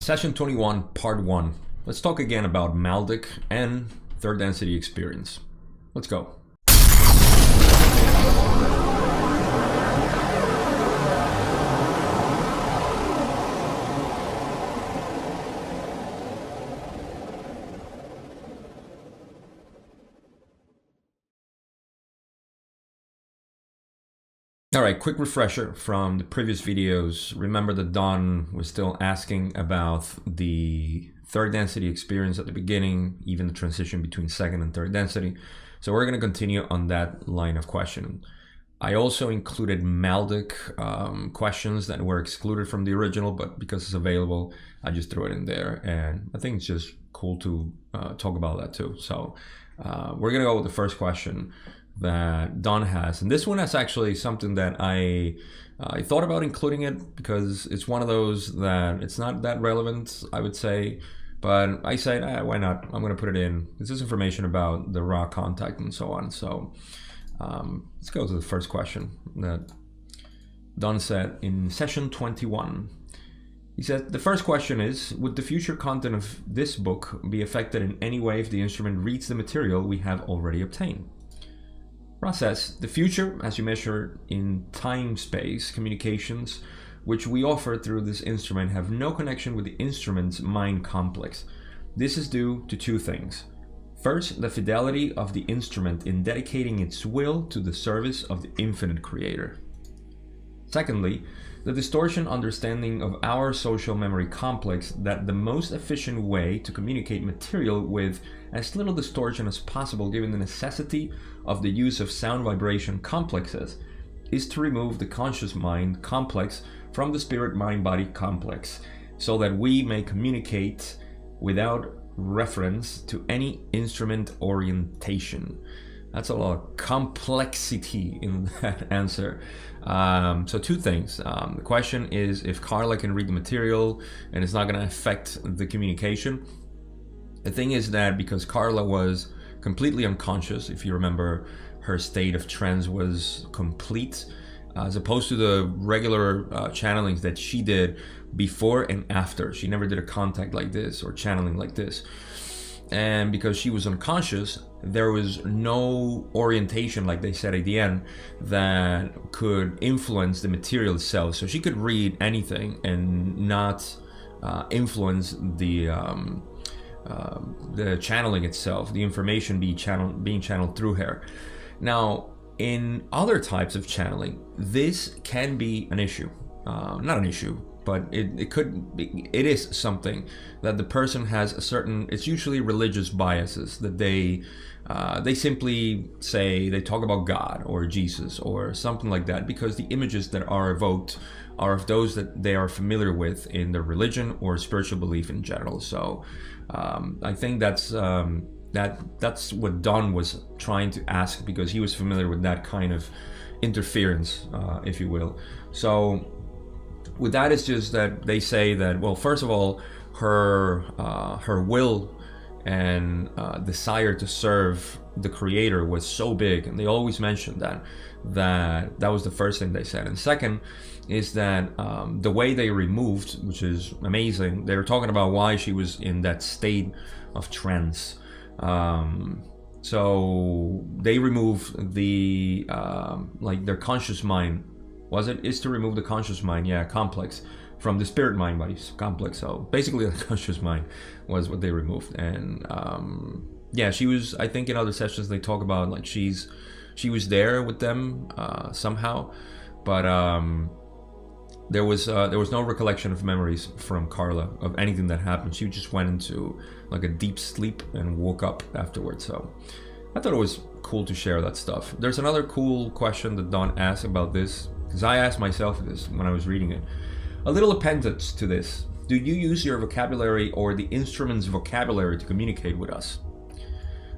Session 21, part 1. Let's talk again about Maldic and third density experience. Let's go. Alright, quick refresher from the previous videos. Remember that Don was still asking about the third density experience at the beginning, even the transition between second and third density. So we're going to continue on that line of questioning. I also included Maldic questions that were excluded from the original, but because it's available, I just threw it in there. And I think it's just cool to talk about that too. So we're going to go with the first question that Don has, and this one is actually something that I thought about including it because it's one of those that it's not that relevant, I would say, but I said, why not? I'm going to put it in. This is information about the raw contact and so on. So let's go to the first question that Don said in session 21. He said, the first question is, would the future content of this book be affected in any way if the instrument reads the material we have already obtained? Process. The future, as you measure in time-space communications, which we offer through this instrument, have no connection with the instrument's mind complex. This is due to two things. First, the fidelity of the instrument in dedicating its will to the service of the infinite creator. Secondly, the distortion understanding of our social memory complex that the most efficient way to communicate material with as little distortion as possible given the necessity of the use of sound vibration complexes is to remove the conscious mind complex from the spirit mind body complex so that we may communicate without reference to any instrument orientation. That's a lot of complexity in that answer. So two things. The question is if Carla can read the material and it's not going to affect the communication. The thing is that because Carla was completely unconscious, if you remember, her state of trance was complete, as opposed to the regular channelings that she did before and after. She never did a contact like this or channeling like this. And because she was unconscious, there was no orientation, like they said at the end, that could influence the material itself. So she could read anything and not influence the channeling itself, the information being channeled through her. Now, in other types of channeling, this can be an issue. Not an issue, but it is something that the person has a certain, it's usually religious biases that they simply say, they talk about God or Jesus or something like that because the images that are evoked are of those that they are familiar with in their religion or spiritual belief in general. So I think that's what Don was trying to ask because he was familiar with that kind of interference, if you will. So with that, it's just that they say that, well, first of all, her will and desire to serve the creator was so big, and they always mentioned that was the first thing they said. And second is that the way they removed, which is amazing, they were talking about why she was in that state of trance. So they removed the like their conscious mind. Is to remove the conscious mind, complex, from the spirit mind bodies complex. So basically the conscious mind was what they removed. And she was, I think in other sessions they talk about like she was there with them somehow, but there was no recollection of memories from Carla of anything that happened. She just went into like a deep sleep and woke up afterwards. So I thought it was cool to share that stuff. There's another cool question that Don asked about this, because I asked myself this when I was reading it. A little appendix to this. Do you use your vocabulary or the instrument's vocabulary to communicate with us?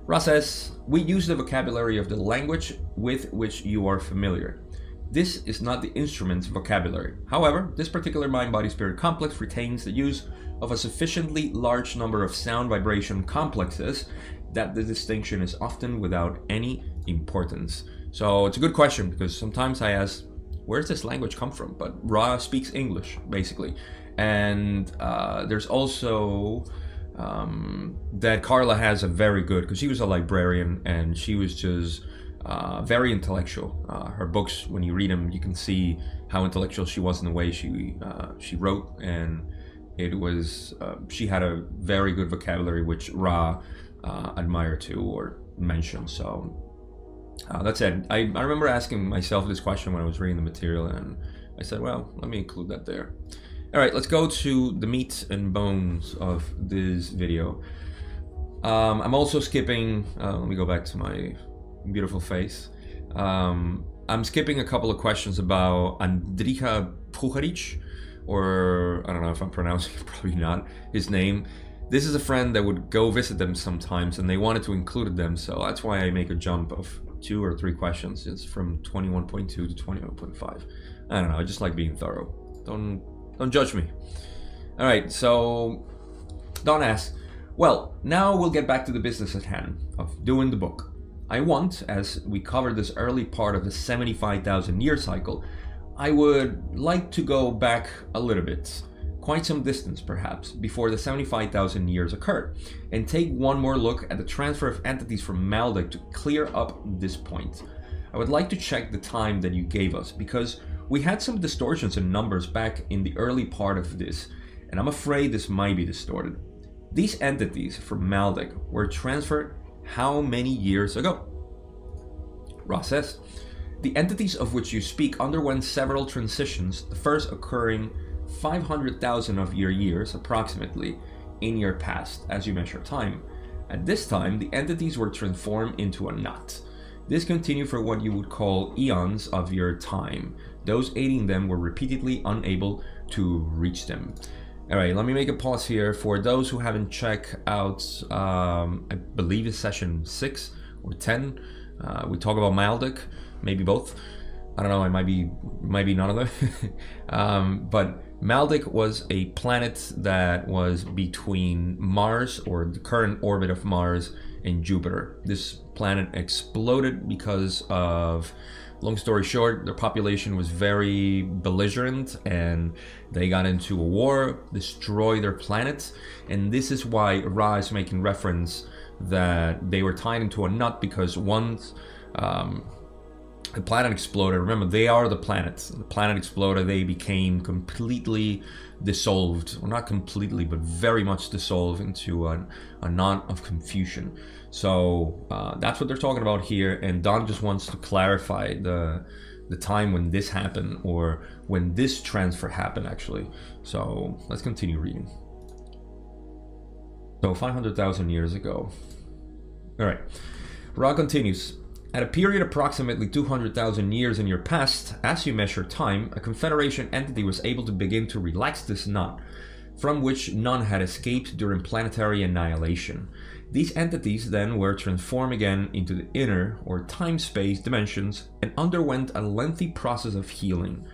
Ra says, we use the vocabulary of the language with which you are familiar. This is not the instrument's vocabulary. However, this particular mind-body-spirit complex retains the use of a sufficiently large number of sound vibration complexes that the distinction is often without any importance. So it's a good question because sometimes I ask, where's this language come from? But Ra speaks English, basically. And there's also that Carla has a very good, because she was a librarian and she was just very intellectual. Her books, when you read them, you can see how intellectual she was in the way she wrote, and it was she had a very good vocabulary, which Ra admired too, or mentioned. So that's it. I remember asking myself this question when I was reading the material, and I said, well, let me include that there. All right, let's go to the meat and bones of this video. I'm also skipping, let me go back to my beautiful face. I'm skipping a couple of questions about Andrija Puharic, or I don't know if I'm pronouncing it, probably not, his name. This is a friend that would go visit them sometimes, and they wanted to include them, so that's why I make a jump of 2 or 3 questions. It's from 21.2 to 21.5. I don't know, I just like being thorough. Don't judge me. All right, so Don asks, well, now we'll get back to the business at hand of doing the book. I want, as we covered this early part of the 75,000 year cycle, I would like to go back a little bit, quite some distance perhaps, before the 75,000 years occurred, and take one more look at the transfer of entities from Maldek to clear up this point. I would like to check the time that you gave us, because we had some distortions in numbers back in the early part of this, and I'm afraid this might be distorted. These entities from Maldek were transferred how many years ago? Ross says, the entities of which you speak underwent several transitions, the first occurring 500,000 of your years approximately in your past as you measure time. At this time, the entities were transformed into a knot. This continued for what you would call eons of your time. Those aiding them were repeatedly unable to reach them. All right, let me make a pause here. For those who haven't checked out, I believe it's session 6 or 10. We talk about Maldek, maybe both. I don't know, it might be none of them. But Maldek was a planet that was between Mars, or the current orbit of Mars, and Jupiter. This planet exploded because of, long story short, their population was very belligerent and they got into a war, destroyed their planet, and this is why Ra is making reference that they were tied into a knot, because once the planet exploded, remember they are the planets, the planet exploded, they became completely dissolved, well, not completely, but very much dissolved into a knot of confusion. So that's what they're talking about here, and Don just wants to clarify the time when this happened, or when this transfer happened actually. So let's continue reading. So 500,000 years ago. All right, Ra continues. At a period approximately 200,000 years in your past, as you measure time, a Confederation entity was able to begin to relax this knot, from which none had escaped during planetary annihilation. These entities then were transformed again into the inner, or time-space dimensions, and underwent a lengthy process of healing.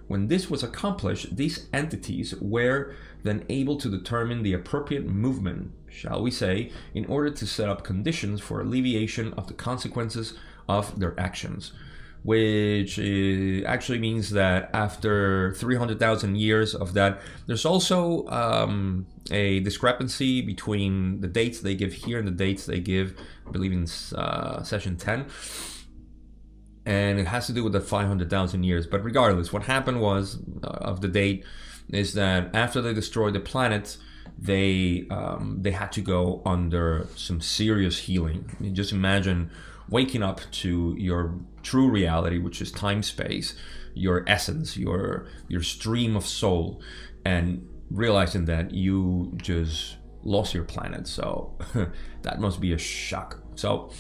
When this was accomplished, these entities were then able to determine the appropriate movement, shall we say, in order to set up conditions for alleviation of the consequences of their actions. Which actually means that after 300,000 years of that, there's also a discrepancy between the dates they give here and the dates they give, I believe, in session 10. And it has to do with the 500,000 years. But regardless, what happened was, of the date, is that after they destroyed the planet, they had to go under some serious healing. I mean, just imagine waking up to your true reality, which is time-space, your essence, your stream of soul, and realizing that you just lost your planet. So that must be a shock. So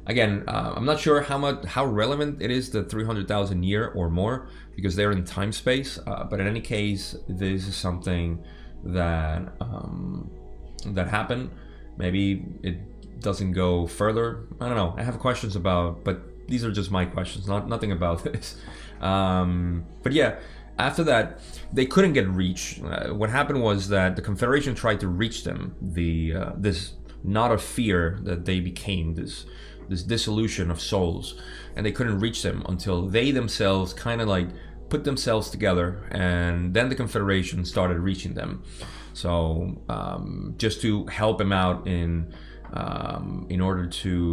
again, I'm not sure how relevant it is, the 300,000 year or more, because they're in time-space. But in any case, this is something that that happened. Maybe it doesn't go further. I don't know. I have questions about, but these are just my questions, nothing about this. But yeah, after that, they couldn't get reached. What happened was that the Confederation tried to reach them. This knot of fear that they became, this dissolution of souls, and they couldn't reach them until they themselves kind of like put themselves together, and then the Confederation started reaching them. So just to help them out in order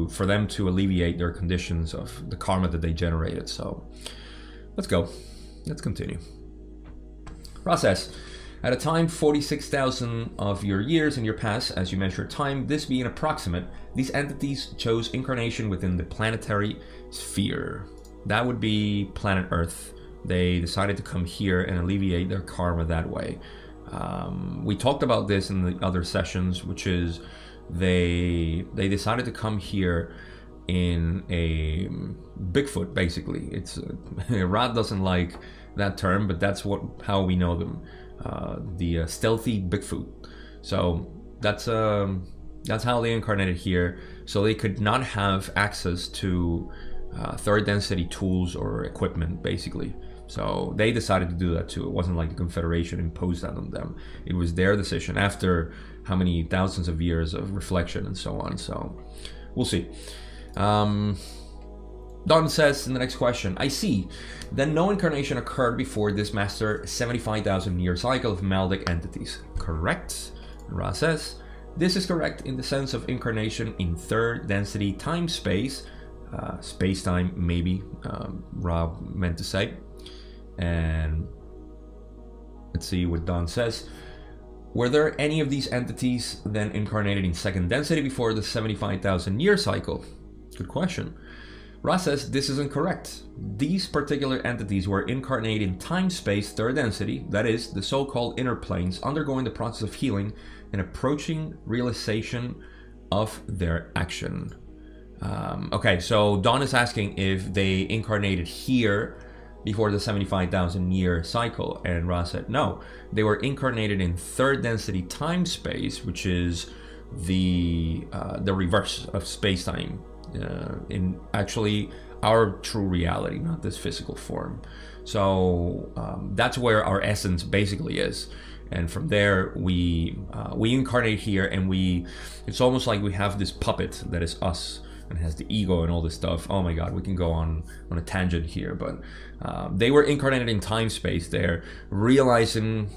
for them to alleviate their conditions of the karma that they generated. So let's go. Let's continue. Ra says, at a time 46,000 of your years in your past, as you measure time, this being approximate, these entities chose incarnation within the planetary sphere. That would be planet Earth. They decided to come here and alleviate their karma that way. We talked about this in the other sessions, which is they decided to come here in a Bigfoot, basically. It's Rod doesn't like that term, but that's how we know them. The stealthy Bigfoot. So that's how they incarnated here, so they could not have access to third density tools or equipment, basically. So they decided to do that too. It wasn't like the Confederation imposed that on them. It was their decision after how many thousands of years of reflection and so on. So we'll see. Don says in the next question, I see. Then no incarnation occurred before this master 75,000 year cycle of Maldic entities. Correct? Ra says, this is correct in the sense of incarnation in third density time-space. Space-time, maybe, Ra meant to say. And let's see what Don says. Were there any of these entities then incarnated in second density before the 75,000 year cycle? Good question. Ra says this is incorrect. These particular entities were incarnated in time-space third density, that is, the so-called inner planes, undergoing the process of healing and approaching realization of their action. Okay, so Don is asking if they incarnated here before the 75,000 year cycle, and Ra said no. They were incarnated in third density time-space, which is the reverse of space-time. In actually our true reality, not this physical form. So that's where our essence basically is, and from there we incarnate here, and it's almost like we have this puppet that is us and has the ego and all this stuff. Oh my god, we can go on a tangent here, but they were incarnated in time space. They're realizing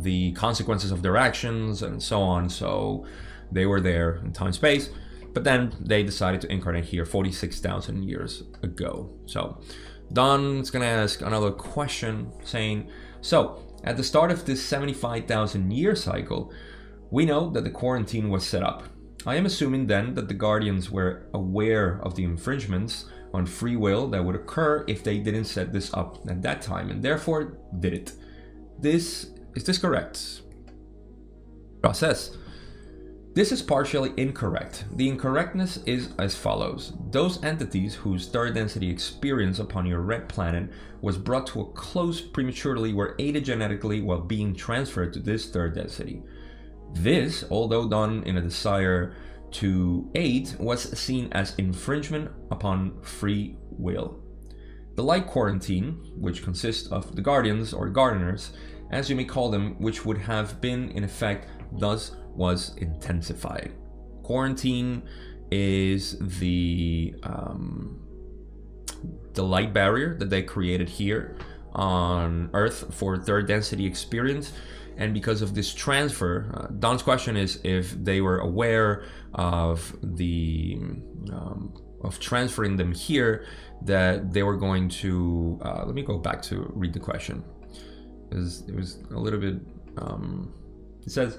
the consequences of their actions and so on, so they were there in time space. But then they decided to incarnate here 46,000 years ago. So Don's gonna ask another question saying, so at the start of this 75,000 year cycle, we know that the quarantine was set up. I am assuming then that the Guardians were aware of the infringements on free will that would occur if they didn't set this up at that time, and therefore did it. Is this correct? Process. This is partially incorrect. The incorrectness is as follows. Those entities whose third density experience upon your red planet was brought to a close prematurely were aided genetically while being transferred to this third density. This, although done in a desire to aid, was seen as infringement upon free will. The light quarantine, which consists of the Guardians or Gardeners, as you may call them, which would have been in effect, thus was intensified. Quarantine is the light barrier that they created here on Earth for third density experience, and because of this transfer, Don's question is if they were aware of the of transferring them here, that they were going to let me go back to read the question, because it was a little bit it says,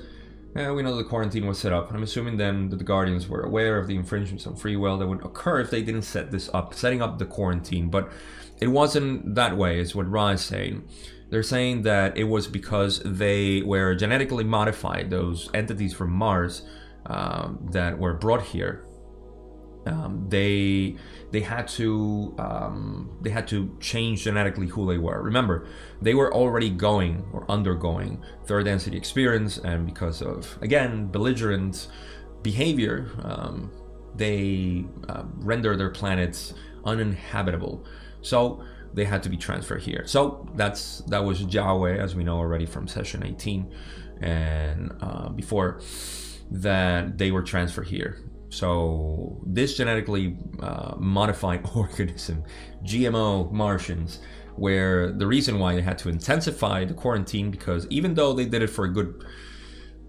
we know the quarantine was set up. I'm assuming then that the Guardians were aware of the infringements on free will that would occur if they didn't set this up, setting up the quarantine. But it wasn't that way, is what Ra is saying. They're saying that it was because they were genetically modified, those entities from Mars that were brought here. They had to change genetically who they were. Remember, they were already going or undergoing third density experience, and because of, again, belligerent behavior, they render their planets uninhabitable. So they had to be transferred here. So that was Yahweh, as we know already from session 18, and before that they were transferred here. So this genetically modified organism, GMO Martians, where the reason why they had to intensify the quarantine, because even though they did it for a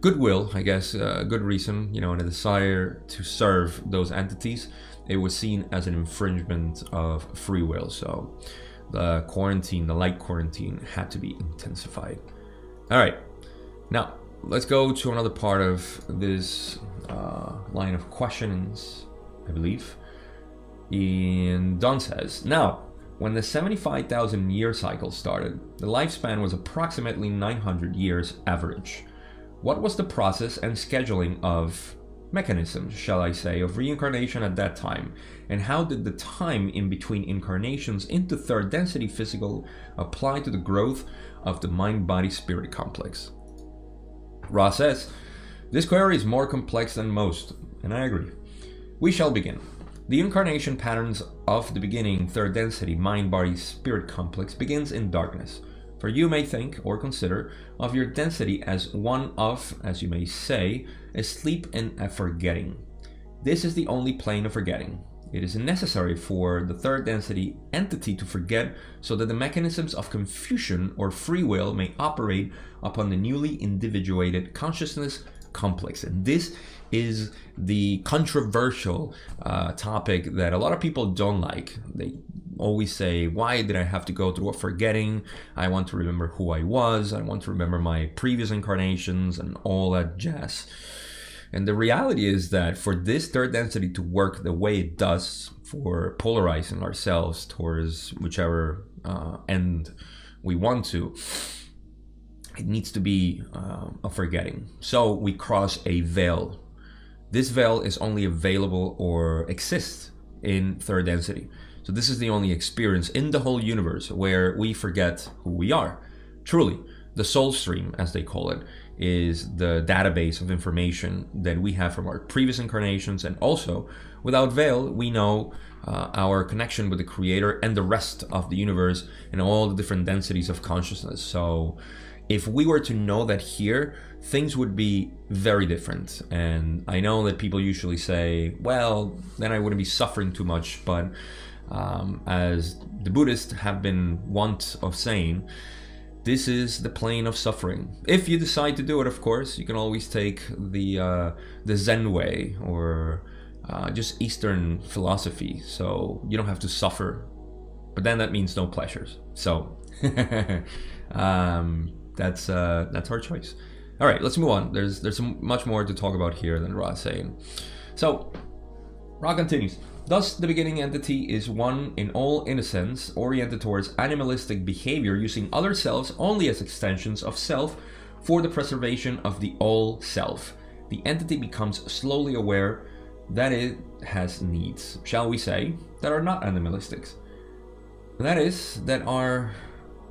goodwill, I guess, a good reason, you know, and a desire to serve those entities, it was seen as an infringement of free will. So the quarantine, the light quarantine, had to be intensified. All right, now let's go to another part of this line of questionings, I believe. And Don says, now, when the 75,000 year cycle started, the lifespan was approximately 900 years average. What was the process and scheduling of mechanisms, shall I say, of reincarnation at that time? And how did the time in between incarnations into third density physical apply to the growth of the mind-body-spirit complex? Ra says, this query is more complex than most, and I agree. We shall begin. The incarnation patterns of the beginning third density mind-body-spirit complex begins in darkness. For you may think or consider of your density as one of, as you may say, a sleep and a forgetting. This is the only plane of forgetting. It is necessary for the third density entity to forget so that the mechanisms of confusion or free will may operate upon the newly individuated consciousness complex. And this is the controversial topic that a lot of people don't like. They always say, why did I have to go through a forgetting? I want to remember who I was. I want to remember my previous incarnations and all that jazz. And the reality is that for this third density to work the way it does, for polarizing ourselves towards whichever end we want to, it needs to be a forgetting. So we cross a veil. This veil is only available or exists in third density. So this is the only experience in the whole universe where we forget who we are. Truly, the soul stream, as they call it, is the database of information that we have from our previous incarnations. And also, without veil, we know our connection with the Creator and the rest of the universe and all the different densities of consciousness. So if we were to know that here, things would be very different. And I know that people usually say, well, then I wouldn't be suffering too much. But as the Buddhists have been wont of saying, this is the plane of suffering. If you decide to do it, of course, you can always take the Zen way or just Eastern philosophy. So you don't have to suffer. But then that means no pleasures. So that's our choice. All right, let's move on. There's much more to talk about here than Ra is saying. So Ra continues. Thus, the beginning entity is one in all innocence, oriented towards animalistic behavior, using other selves only as extensions of self for the preservation of the all self. The entity becomes slowly aware that it has needs, shall we say, that are not animalistic. That is, that are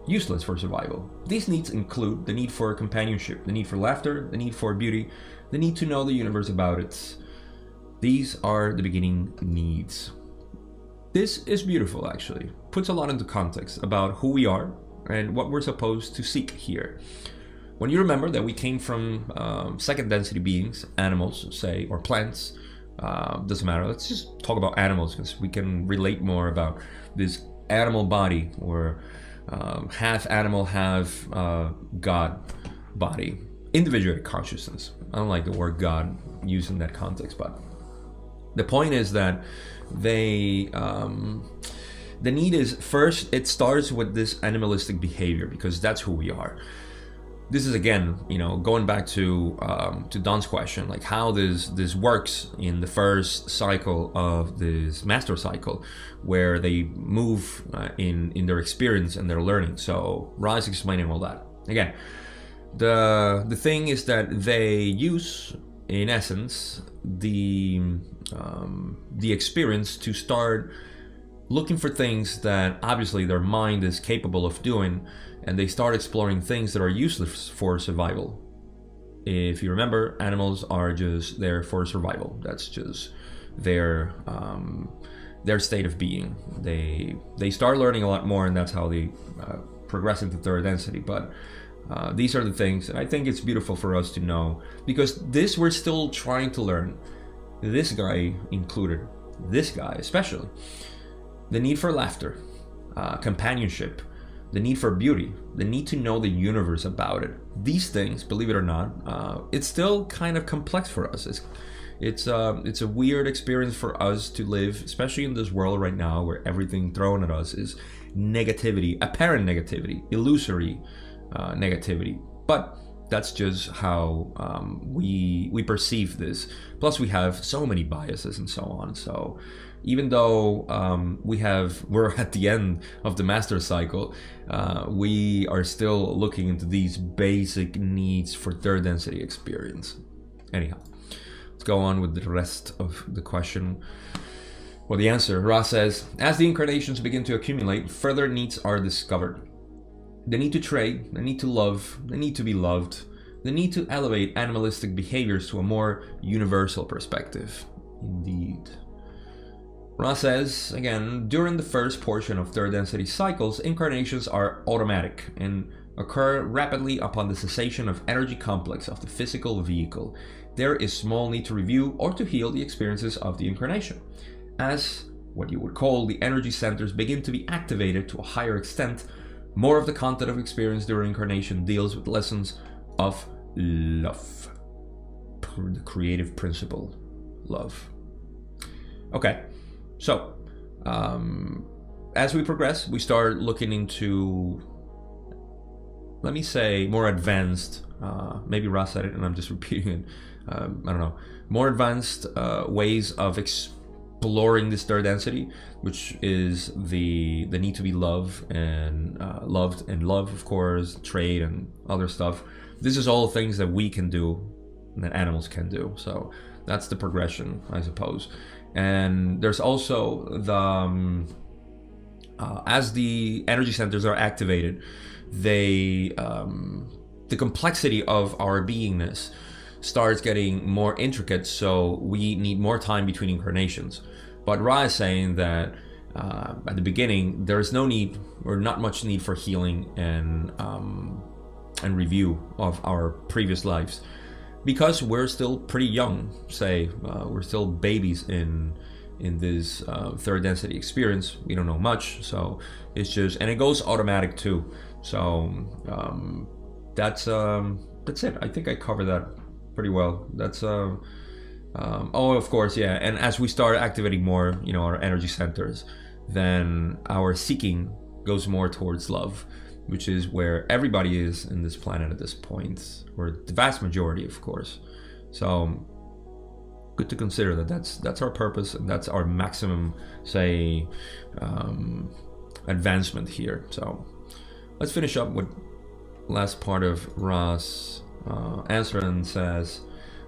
useless for survival. These needs include the need for companionship, the need for laughter, the need for beauty, the need to know the universe about it. These are the beginning needs. This is beautiful, actually. Puts a lot into context about who we are and what we're supposed to seek here. When you remember that we came from second density beings, animals, say, or plants, doesn't matter. Let's just talk about animals because we can relate more about this animal body, or half animal, half God body. Individuated consciousness. I don't like the word God used in that context, but the point is that the need is, first, it starts with this animalistic behavior because that's who we are. This is, again, going back to Don's question, like how this works in the first cycle of this master cycle, where they move in their experience and their learning. So Ra is explaining all that. Again, the thing is that they use, in essence, the experience to start looking for things that obviously their mind is capable of doing, and they start exploring things that are useless for survival. If you remember, animals are just there for survival. That's just their state of being. They start learning a lot more, and that's how they progress into third density. But these are the things, and I think it's beautiful for us to know, because this we're still trying to learn. This guy included, this guy especially, the need for laughter, companionship, the need for beauty, the need to know the universe about it. These things, believe it or not, it's still kind of complex for us. It's a weird experience for us to live, especially in this world right now where everything thrown at us is negativity, apparent negativity, illusory negativity. But that's just how we perceive this. Plus, we have so many biases and so on. So even though we're at the end of the master cycle, we are still looking into these basic needs for third density experience. Anyhow, let's go on with the rest of the question. Well, the answer, Ra says, as the incarnations begin to accumulate, further needs are discovered. The need to trade, the need to love, the need to be loved, the need to elevate animalistic behaviors to a more universal perspective. Indeed. Ra says, again, during the first portion of third density cycles, incarnations are automatic and occur rapidly upon the cessation of energy complex of the physical vehicle. There is small need to review or to heal the experiences of the incarnation, as what you would call the energy centers begin to be activated to a higher extent. More of the content of experience during incarnation deals with lessons of love, the creative principle, love. Okay, so as we progress, we start looking into, let me say, more advanced, maybe Ross said it and I'm just repeating it, I don't know, more advanced ways of exploring this third density, which is the need to be loved, and love, of course, trade and other stuff. This is all things that we can do, that animals can do. So that's the progression, I suppose. And there's also the as the energy centers are activated, the complexity of our beingness starts getting more intricate, so we need more time between incarnations. But Ra is saying that at the beginning, there is no need, or not much need, for healing and review of our previous lives, because we're still pretty young. We're still babies in this third density experience. We don't know much, so it's just, and it goes automatic too. So that's it. I think I covered that pretty well. That's oh, of course, yeah. And as we start activating more, our energy centers, then our seeking goes more towards love, which is where everybody is in this planet at this point, or the vast majority, of course. So good to consider that that's our purpose, and that's our maximum, advancement here. So let's finish up with last part of Ra's answer, and says,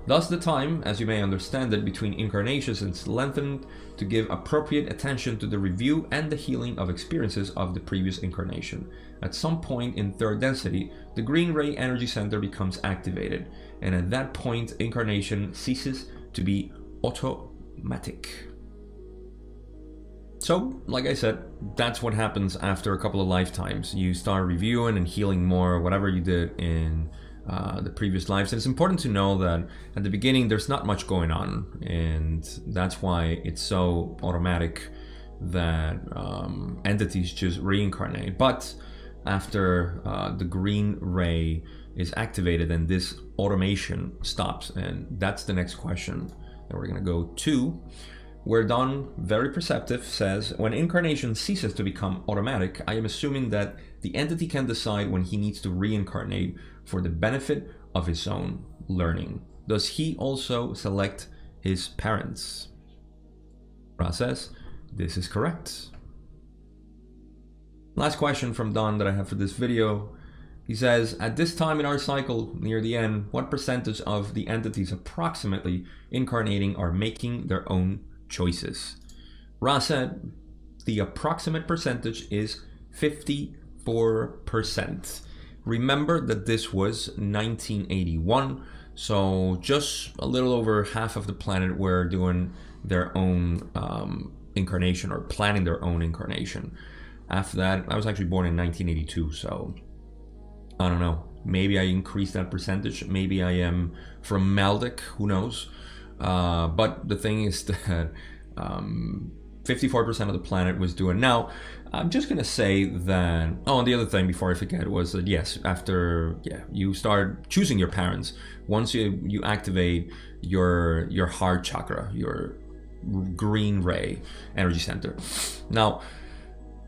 thus the time, as you may understand it, between incarnations is lengthened to give appropriate attention to the review and the healing of experiences of the previous incarnation. At some point in third density, the green ray energy center becomes activated, and at that point, incarnation ceases to be automatic. So, like I said, that's what happens after a couple of lifetimes. You start reviewing and healing more, whatever you did in the previous lives. And it's important to know that at the beginning there's not much going on, and that's why it's so automatic that entities just reincarnate. But after the green ray is activated, then this automation stops, and that's the next question that we're going to go to, where Don, very perceptive, says, when incarnation ceases to become automatic, I am assuming that the entity can decide when he needs to reincarnate for the benefit of his own learning. Does he also select his parents? Ra says, this is correct. Last question from Don that I have for this video. He says, at this time in our cycle, near the end, what percentage of the entities approximately incarnating are making their own choices? Ra said the approximate percentage is 54%. Remember that this was 1981, so just a little over half of the planet were doing their own incarnation, or planning their own incarnation. After that, I was actually born in 1982, so I don't know. Maybe I increased that percentage. Maybe I am from Maldek, who knows? But the thing is that 54% of the planet was doing. Now, I'm just gonna say that. Oh, and the other thing before I forget was that yes, after you start choosing your parents, once you activate your heart chakra, your green ray energy center. Now,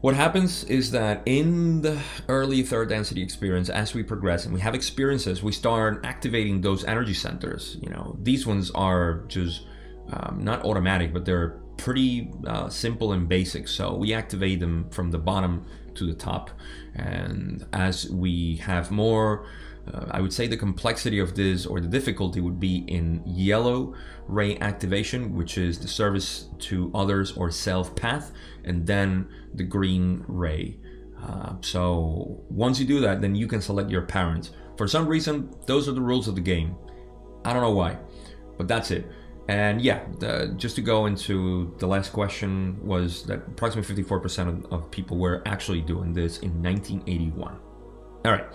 what happens is that in the early third density experience, as we progress and we have experiences, we start activating those energy centers. You know, these ones are just not automatic, but they're pretty simple and basic. So we activate them from the bottom to the top. And as we have more, I would say the complexity of this, or the difficulty, would be in yellow ray activation, which is the service to others or self path, and then the green ray. So once you do that, then you can select your parents. For some reason, those are the rules of the game. I don't know why, but that's it. And yeah, just to go into the last question, was that approximately 54% of people were actually doing this in 1981. All right,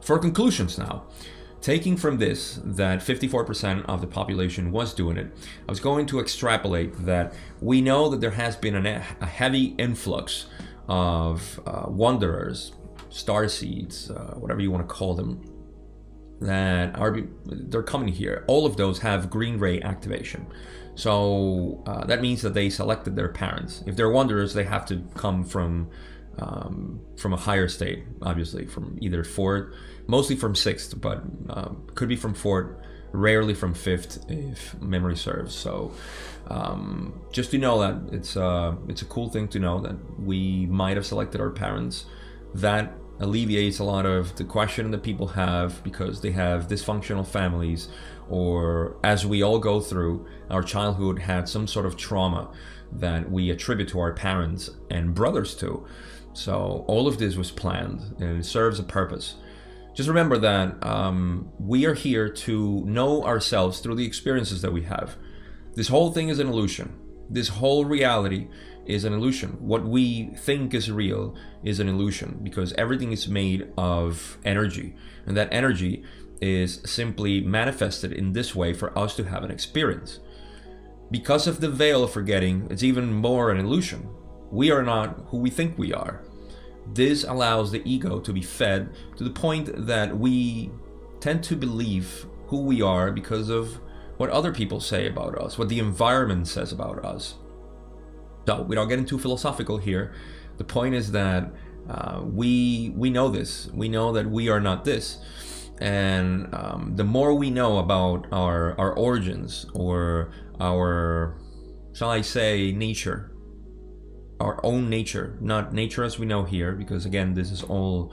for conclusions now. Taking from this that 54% of the population was doing it, I was going to extrapolate that we know that there has been a heavy influx of wanderers, starseeds, whatever you want to call them, that they're coming here. All of those have green ray activation. So that means that they selected their parents. If they're wanderers, they have to come from a higher state, obviously, from either fourth, mostly from sixth, but could be from fourth, rarely from fifth, if memory serves. So just to know that it's a cool thing to know that we might have selected our parents. That alleviates a lot of the question that people have because they have dysfunctional families, or as we all go through, our childhood had some sort of trauma that we attribute to our parents and brothers too. So all of this was planned and it serves a purpose. Just remember that we are here to know ourselves through the experiences that we have. This whole thing is an illusion. This whole reality is an illusion. What we think is real is an illusion, because everything is made of energy, and that energy is simply manifested in this way for us to have an experience. Because of the veil of forgetting, it's even more an illusion. We are not who we think we are. This allows the ego to be fed to the point that we tend to believe who we are because of what other people say about us, what the environment says about us. So, without getting too philosophical here, the point is that we know this. We know that we are not this. And the more we know about our origins, or our, shall I say, nature, our own nature, not nature as we know here, because again, this is all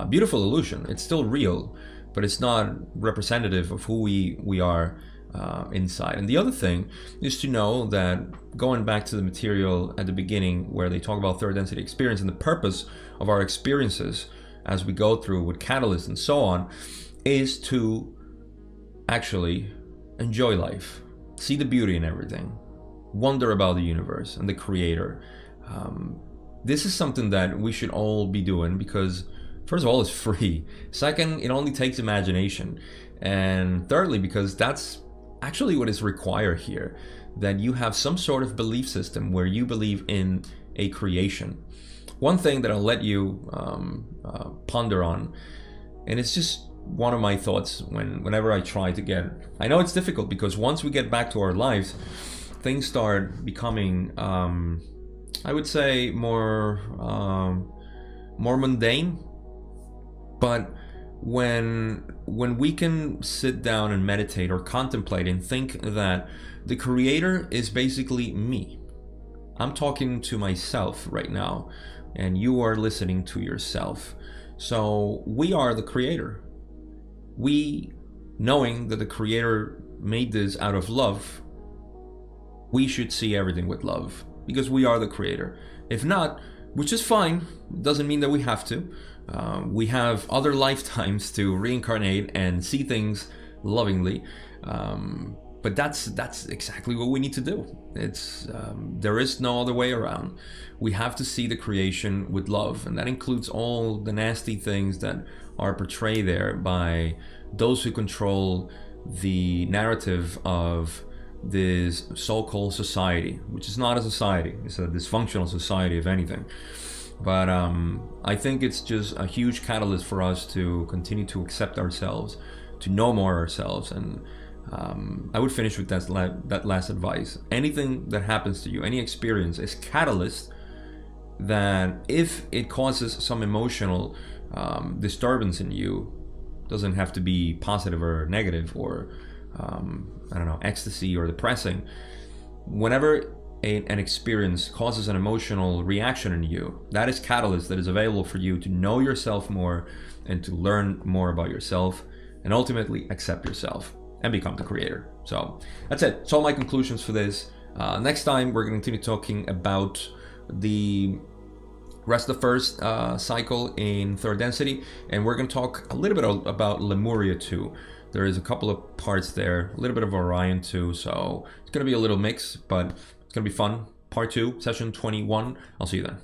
beautiful illusion. It's still real, but it's not representative of who we are inside. And the other thing is to know that, going back to the material at the beginning where they talk about third density experience and the purpose of our experiences as we go through with catalysts and so on, is to actually enjoy life, see the beauty in everything, wonder about the universe and the creator. This is something that we should all be doing because, first of all, it's free. Second, it only takes imagination. And thirdly, because that's actually what is required here, that you have some sort of belief system where you believe in a creation. One thing that I'll let you ponder on, and it's just one of my thoughts whenever I try to get, I know it's difficult because once we get back to our lives, things start becoming, I would say, more mundane. But when we can sit down and meditate or contemplate and think that the creator is basically me. I'm talking to myself right now, and you are listening to yourself. So we are the creator. We, knowing that the creator made this out of love, we should see everything with love, because we are the creator. If not, which is fine, doesn't mean that we have to. We have other lifetimes to reincarnate and see things lovingly, but that's exactly what we need to do. It's there is no other way around. We have to see the creation with love, and that includes all the nasty things that are portrayed there by those who control the narrative of this so-called society, which is not a society. It's a dysfunctional society, if anything. But I think it's just a huge catalyst for us to continue to accept ourselves, to know more ourselves. And I would finish with that last advice. Anything that happens to you, any experience, is catalyst that if it causes some emotional disturbance in you, doesn't have to be positive or negative or I don't know, ecstasy or depressing. Whenever an experience causes an emotional reaction in you, that is catalyst that is available for you to know yourself more and to learn more about yourself and ultimately accept yourself and become the creator. So that's it. That's all my conclusions for this. Next time we're going to continue talking about the rest of the first cycle in third density, and we're going to talk a little bit about Lemuria too. There is a couple of parts there, a little bit of Orion too, so it's going to be a little mix, but it's going to be fun. Part 2, session 21. I'll see you then.